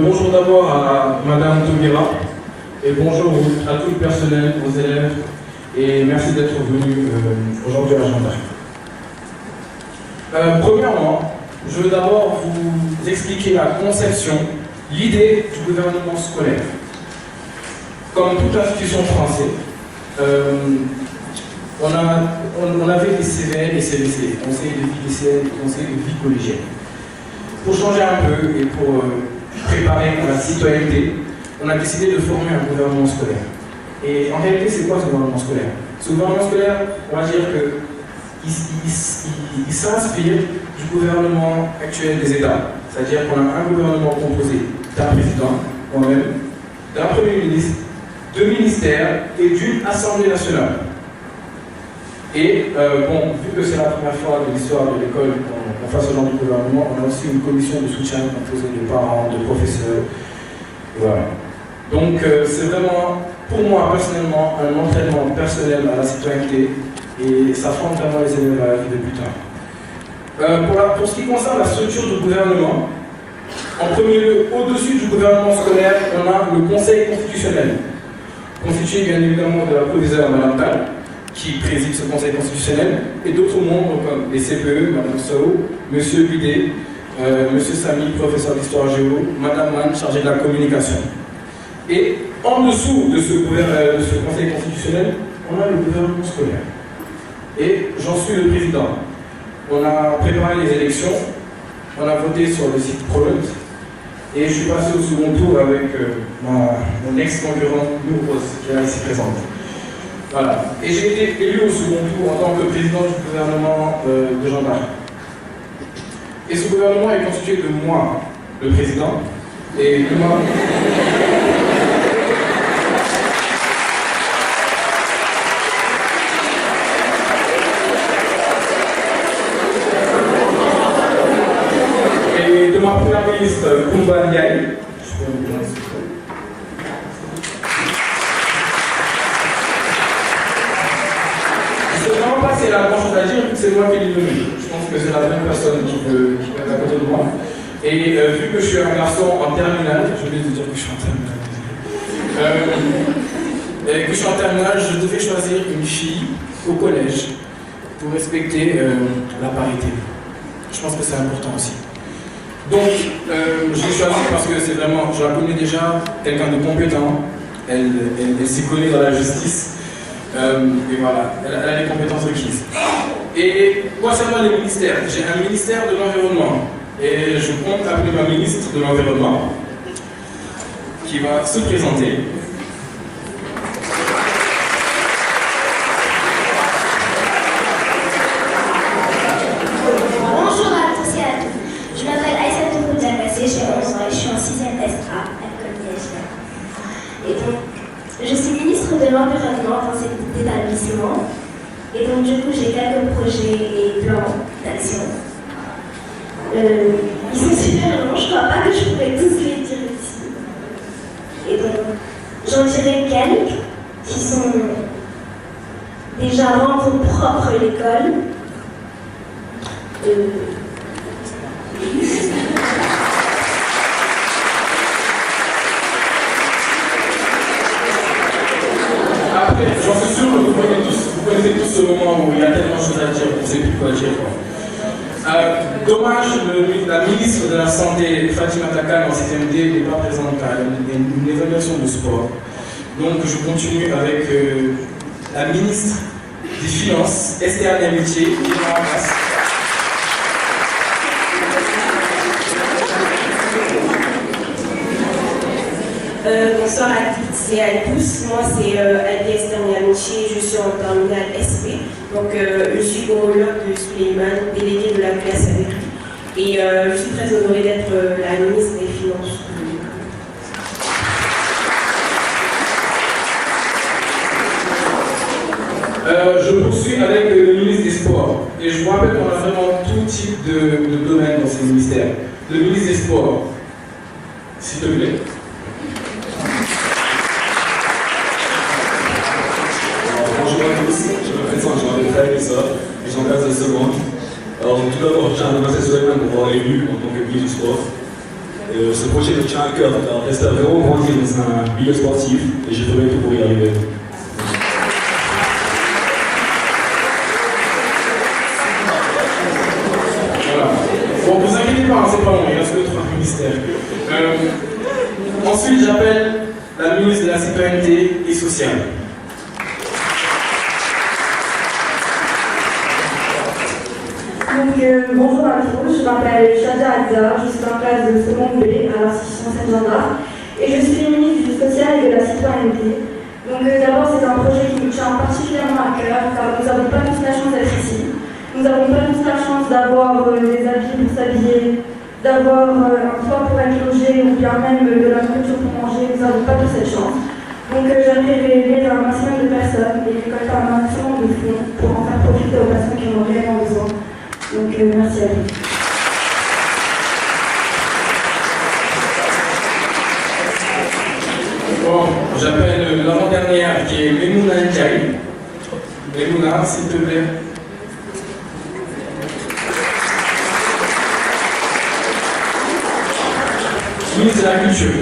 Bonjour d'abord à Madame Taubira et bonjour à tout le personnel, aux élèves et merci d'être venus aujourd'hui à l'agenda. Premièrement, je veux d'abord vous expliquer la conception, l'idée du gouvernement scolaire. Comme toute institution française, on avait des CVL et CVC, conseil de vie lycéenne et conseil de vie collégienne. Pour changer un peu et pour préparer à la citoyenneté, on a décidé de former un gouvernement scolaire. Et en réalité, c'est quoi ce gouvernement scolaire? Ce gouvernement scolaire, on va dire qu'il s'inspire du gouvernement actuel des États. C'est-à-dire qu'on a un gouvernement composé d'un président, moi-même, d'un premier ministre, de ministères et d'une Assemblée nationale. Et vu que c'est la première fois de l'histoire de l'école qu'on fasse ce genre de gouvernement, on a aussi une commission de soutien composée de parents, de professeurs. Voilà. Donc c'est vraiment, pour moi personnellement, un entraînement personnel à la citoyenneté et ça forme vraiment les élèves à la vie de plus tard. Pour ce qui concerne la structure du gouvernement, en premier lieu, au-dessus du gouvernement scolaire, on a le Conseil constitutionnel, constitué bien évidemment de la proviseure Madame Tal, qui préside ce Conseil constitutionnel, et d'autres membres comme les CPE, Mme Sow, M. Bidet, M. Samy, professeur d'histoire géo, Mme Mann, chargée de la communication. Et en dessous de ce Conseil constitutionnel, on a le gouvernement scolaire. Et j'en suis le président. On a préparé les élections, on a voté sur le site Prolet, et je suis passé au second tour avec mon ex-concurrente Nour Rose, qui est là ici présente. Voilà. Et j'ai été élu au second tour en tant que président du gouvernement de Jean d'Arc. Et ce gouvernement est constitué de moi, le président, et de moi. Et de ma première ministre, Koumba Ndiaye. C'est la bonne chose à dire, c'est moi qui l'ai nommé. Je pense que c'est la même personne qui peut être à côté de moi. Et vu que je suis un garçon en terminale, je voulais vous dire que je suis en terminale, je devais choisir une fille au collège pour respecter la parité. Je pense que c'est important aussi. Donc, je l'ai choisie parce que c'est vraiment, je la connais déjà, quelqu'un de compétent, elle s'y connaît dans la justice. Et voilà, elle a les compétences requises. Et concernant les ministères, j'ai un ministère de l'Environnement. Et je compte appeler ma ministre de l'Environnement, qui va se présenter. Bonjour à tous et à toutes. Je m'appelle Aïssatou Koudiakassé, j'ai 11 ans et je suis en 6e SA, école ISG. Et donc, je suis ministre de l'Environnement dans cet établissement. Et donc, du coup, j'ai quelques projets et plans d'action. Ils sont super longs, je ne crois pas que je pourrais tous les dire ici. Et donc, j'en dirai quelques qui sont déjà rendre propre l'école. Après, j'en suis sûr, vous connaissez tous ce moment où il y a tellement de choses à dire, on ne sait plus quoi dire. Dommage, la ministre de la Santé, Fatima Takal, en CTMD, n'est pas présente à une évaluation de sport. Donc je continue avec la ministre des Finances, Esther Namitié, qui est en place. Bonsoir à toutes et à tous. Moi, c'est Adi Esther Namitié, je suis en terminale SP. Donc, je suis homologue de Suleiman, déléguée de la classe avec lui. Et je suis très honorée d'être la ministre des Finances. Je poursuis avec le ministre des Sports. Et je vous rappelle qu'on a vraiment tout type de domaine dans ces ministères. Le ministre des Sports, s'il te plaît. Vincent, je m'appelle Frère Issa, je suis en classe de seconde. Alors tout d'abord, je tiens à remercier Suleiman pour avoir élu en tant que ministre du sport. Ce projet me tient à cœur, car j'espère vraiment grandir dans un milieu sportif et je ferai tout pour y arriver. Voilà. Bon, vous inquiétez pas, c'est pas long, il reste que 3 ministères. Ensuite, j'appelle la ministre de la Citoyenneté et Sociale. Donc, bonjour à tous, je m'appelle Shadia Azza, je suis en classe de seconde B à l'institution Saint-Jean d'Arc et je suis ministre du social et de la citoyenneté. Donc d'abord c'est un projet qui nous tient particulièrement à cœur car nous n'avons pas tous la chance d'être ici. Nous n'avons pas tous la chance d'avoir des habits pour s'habiller, d'avoir un toit pour être logé ou bien même de la nourriture pour manger. Nous n'avons pas tous cette chance. Donc j'aimerais aider un maximum de personnes et récolter un maximum de fonds pour en faire profiter aux personnes qui en ont réellement besoin. Donc merci à vous. Bon, j'appelle l'avant-dernière qui est Memouna Ndiaye. Memouna, s'il te plaît. Ministre de la Culture.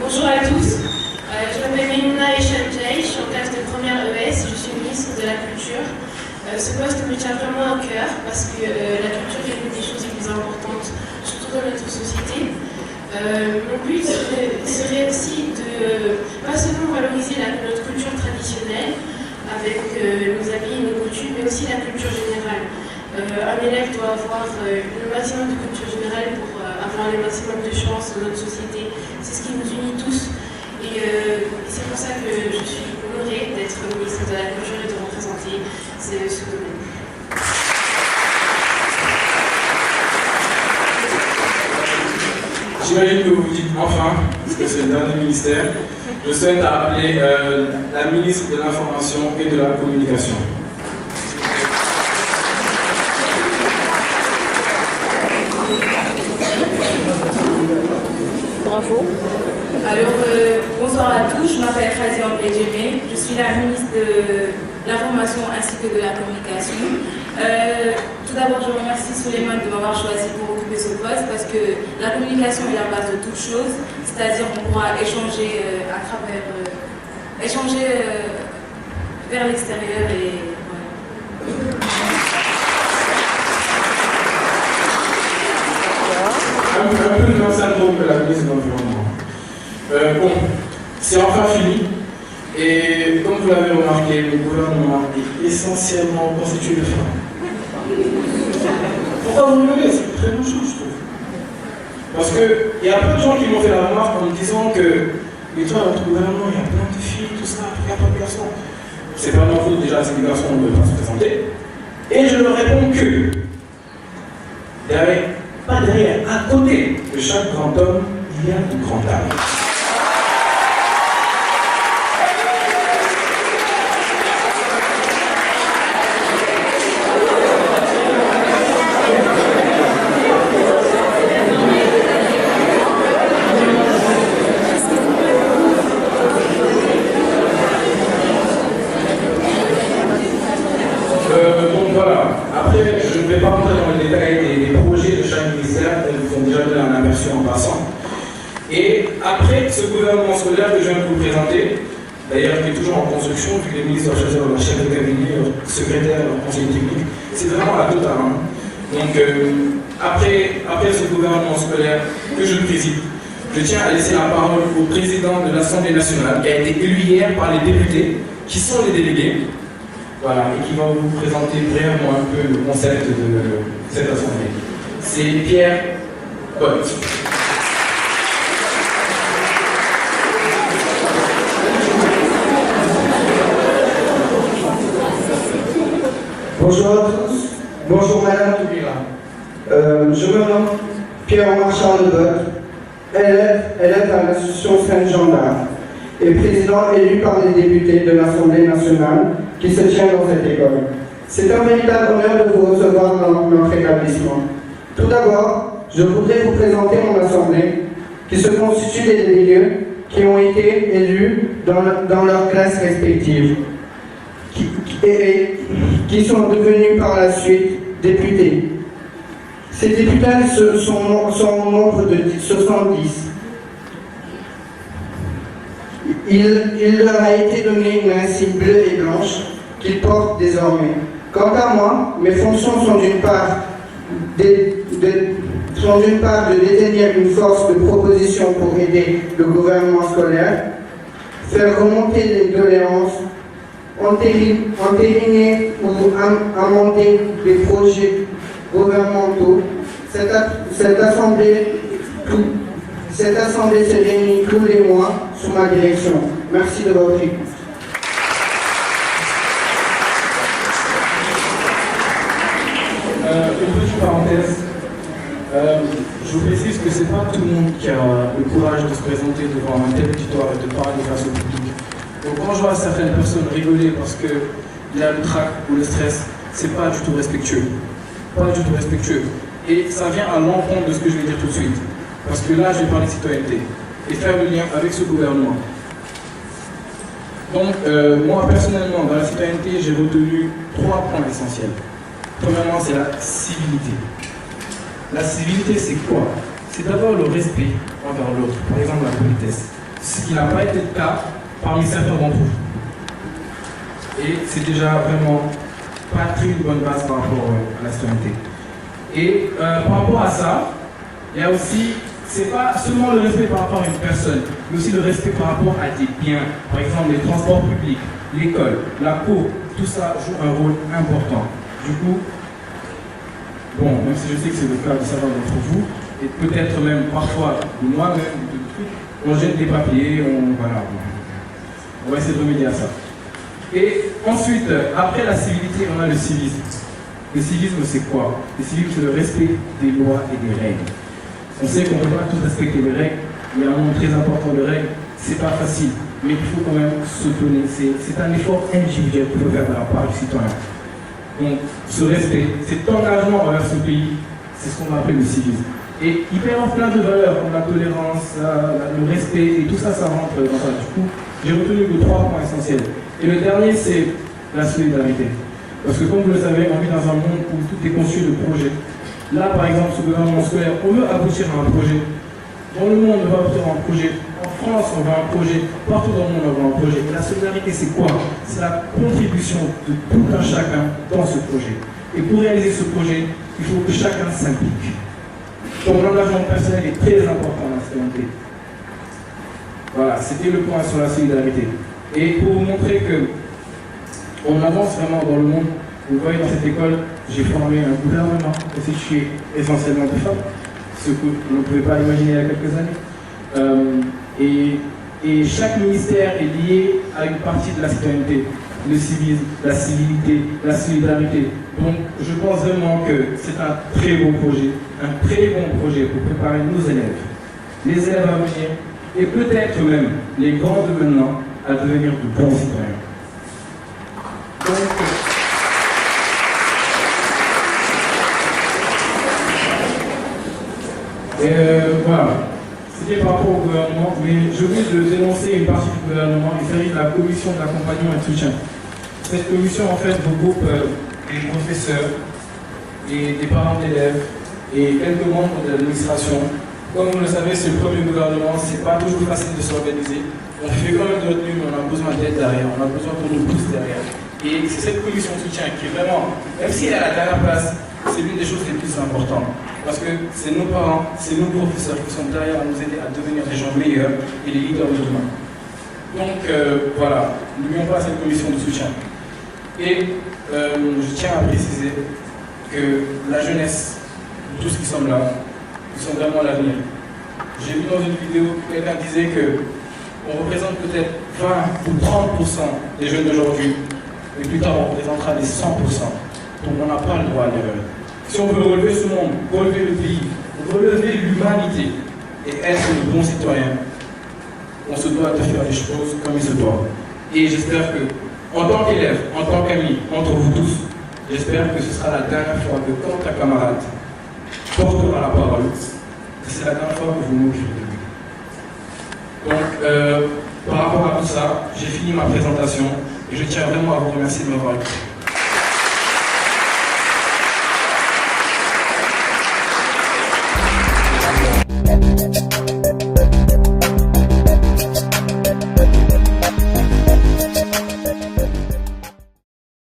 Bonjour à tous, je m'appelle Memouna Ndiaye, je suis en classe de première ES, je suis ministre de la Culture. Ce poste me tient vraiment à cœur parce que la culture est l'une des choses les plus importantes, surtout dans notre société. Mon but serait aussi de pas seulement valoriser notre culture traditionnelle avec nos habits et nos coutumes, mais aussi la culture générale. Un élève doit avoir le maximum de culture générale pour avoir le maximum de chance dans notre société. C'est ce qui nous unit tous. Et c'est pour ça que je suis honorée d'être ministre de la Culture et de représenter ce domaine. J'imagine que vous vous dites enfin, parce que c'est le dernier ministère. Je souhaite appeler la ministre de l'Information et de la Communication. Bravo. Alors, bonsoir à tous, je m'appelle Khazian Bledjemé, je suis la ministre de l'Information ainsi que de la Communication. Tout d'abord, je remercie Suleiman de m'avoir choisi pour occuper ce poste parce que la communication est la base de toute chose, c'est-à-dire qu'on pourra échanger à travers, vers l'extérieur et voilà. Un peu de même syndrome que la ministre de l'Environnement. Bon, c'est enfin fini. Et comme vous l'avez remarqué, le gouvernement est essentiellement constitué de femmes. Pourquoi vous me le dites? C'est une très bonne chose, je trouve. Parce qu'il y a plein de gens qui m'ont fait la remarque en me disant que, mais toi, dans notre gouvernement, il y a plein de filles, tout ça, il n'y a pas de garçons. C'est pas leur faute, déjà, ces garçons ne peuvent pas se présenter. Et je leur réponds que, pas derrière, à côté de chaque grand homme, il y a une grande dame. Donc voilà, après je ne vais pas rentrer dans le détail des projets de chaque ministère, elles vous ont déjà donné un aperçu en passant. Et après ce gouvernement scolaire que je viens de vous présenter, d'ailleurs qui est toujours en construction, vu que les ministres doivent choisir leur chef de cabinet, leur secrétaire, leur conseiller technique, c'est vraiment la totale. Hein. Donc après ce gouvernement scolaire que je préside, je tiens à laisser la parole au président de l'Assemblée nationale, qui a été élu hier par les députés, qui sont les délégués. Voilà, et qui va vous présenter brièvement un peu le concept de cette assemblée. C'est Pierre Bott. Bonjour à tous, bonjour Madame Toubira. Je me nomme Pierre-Marchand Bott, élève à l'institution Saint-Jean d'Arc et président élu par les députés de l'Assemblée nationale qui se tient dans cette école. C'est un véritable honneur de vous recevoir dans notre établissement. Tout d'abord, je voudrais vous présenter mon assemblée qui se constitue des délégués qui ont été élus dans leurs classes respectives. et qui sont devenus par la suite députés. Ces députés sont au nombre de 70. Il leur a été donné une insigne bleue et blanche qu'ils portent désormais. Quant à moi, mes fonctions sont d'une part de détenir une force de proposition pour aider le gouvernement scolaire, faire remonter les doléances, entériner ou amender les projets gouvernementaux. Cette assemblée se réunit tous les mois sous ma direction. Merci de votre écoute. Une petite parenthèse. Je vous précise que ce n'est pas tout le monde qui a le courage de se présenter devant un tel auditoire et de parler face au public. Donc quand je vois certaines personnes rigoler parce qu'il y a le trac ou le stress, c'est pas du tout respectueux. Pas du tout respectueux. Et ça vient à l'encontre de ce que je vais dire tout de suite. Parce que là, je vais parler de citoyenneté et faire le lien avec ce gouvernement. Donc, moi, personnellement, dans la citoyenneté, j'ai retenu 3 points essentiels. Premièrement, c'est la civilité. La civilité, c'est quoi? C'est d'abord le respect envers l'autre, par exemple la politesse. Ce qui n'a pas été le cas parmi certains d'entre vous. Et c'est déjà vraiment pas très une bonne base par rapport à la citoyenneté. Et par rapport à ça, il y a aussi, c'est pas seulement le respect par rapport à une personne, mais aussi le respect par rapport à des biens. Par exemple, les transports publics, l'école, la cour, tout ça joue un rôle important. Du coup, bon, même si je sais que c'est le cas de certains d'entre vous, et peut-être même parfois moi-même, on jette des papiers, on va essayer de remédier à ça. Et ensuite, après la civilité, on a le civisme. Le civisme, c'est quoi? Le civisme, c'est le respect des lois et des règles. On sait qu'on ne peut pas tous respecter les règles. Il y a un nombre très important de règles. C'est pas facile, mais il faut quand même se donner. C'est un effort individuel qu'il faut faire de la part du citoyen. Donc, ce respect, cet engagement envers ce pays, c'est ce qu'on va appeler le civisme. Et il mélange plein de valeurs, comme la tolérance, le respect, et tout ça, ça rentre dans ça. Du coup, j'ai retenu que 3 points essentiels. Et le dernier, c'est la solidarité. Parce que comme vous le savez, on vit dans un monde où tout est conçu de projets. Là, par exemple, ce gouvernement scolaire, on veut aboutir à un projet. Dans le monde, on va aboutir à un projet. En France, on veut un projet. Partout dans le monde, on veut un projet. Et la solidarité, c'est quoi? C'est la contribution de tout un chacun dans ce projet. Et pour réaliser ce projet, il faut que chacun s'implique. Donc l'engagement personnel est très important dans la citoyenneté. Voilà, c'était le point sur la solidarité. Et pour vous montrer que on avance vraiment dans le monde, vous voyez dans cette école, j'ai formé un gouvernement constitué essentiellement de femmes, ce que l'on ne pouvait pas imaginer il y a quelques années. Et chaque ministère est lié à une partie de la citoyenneté, le civisme, la civilité, la solidarité. Donc je pense vraiment que c'est un très beau projet, un très bon projet pour préparer nos élèves, les élèves à venir, et peut-être même les grands de maintenant à devenir de bons citoyens. Donc, voilà, c'était par rapport au gouvernement, mais je voulais dénoncer une partie du gouvernement. Il s'agit de la commission d'accompagnement et de soutien. Cette commission en fait regroupe des professeurs, des parents d'élèves et quelques membres de l'administration. Comme vous le savez, c'est le premier gouvernement, c'est pas toujours facile de s'organiser. On fait quand même de retenue, mais on a besoin d'aide derrière, on a besoin qu'on nous pousse derrière. Et c'est cette commission de soutien qui est vraiment, même si elle est à la dernière place, c'est l'une des choses les plus importantes. Parce que c'est nos parents, c'est nos professeurs qui sont derrière à nous aider à devenir des gens meilleurs et les leaders de demain. Donc voilà, n'oublions pas cette commission de soutien. Et je tiens à préciser que la jeunesse, tous ceux qui sont là, ils sont vraiment l'avenir. J'ai vu dans une vidéo, quelqu'un disait qu'on représente peut-être 20 ou 30% des jeunes d'aujourd'hui, mais plus tard on représentera les 100%. Donc on n'a pas le droit à l'erreur. Si on veut relever ce monde, relever le pays, relever l'humanité et être de bons citoyens, on se doit de faire les choses comme il se doit. Et j'espère que, en tant qu'élève, en tant qu'ami, entre vous tous, j'espère que ce sera la dernière fois que quand ta camarade portera la parole, c'est la dernière fois que vous m'occuperez de lui. Donc, par rapport à tout ça, j'ai fini ma présentation. Et je tiens vraiment à vous remercier de m'avoir écouté.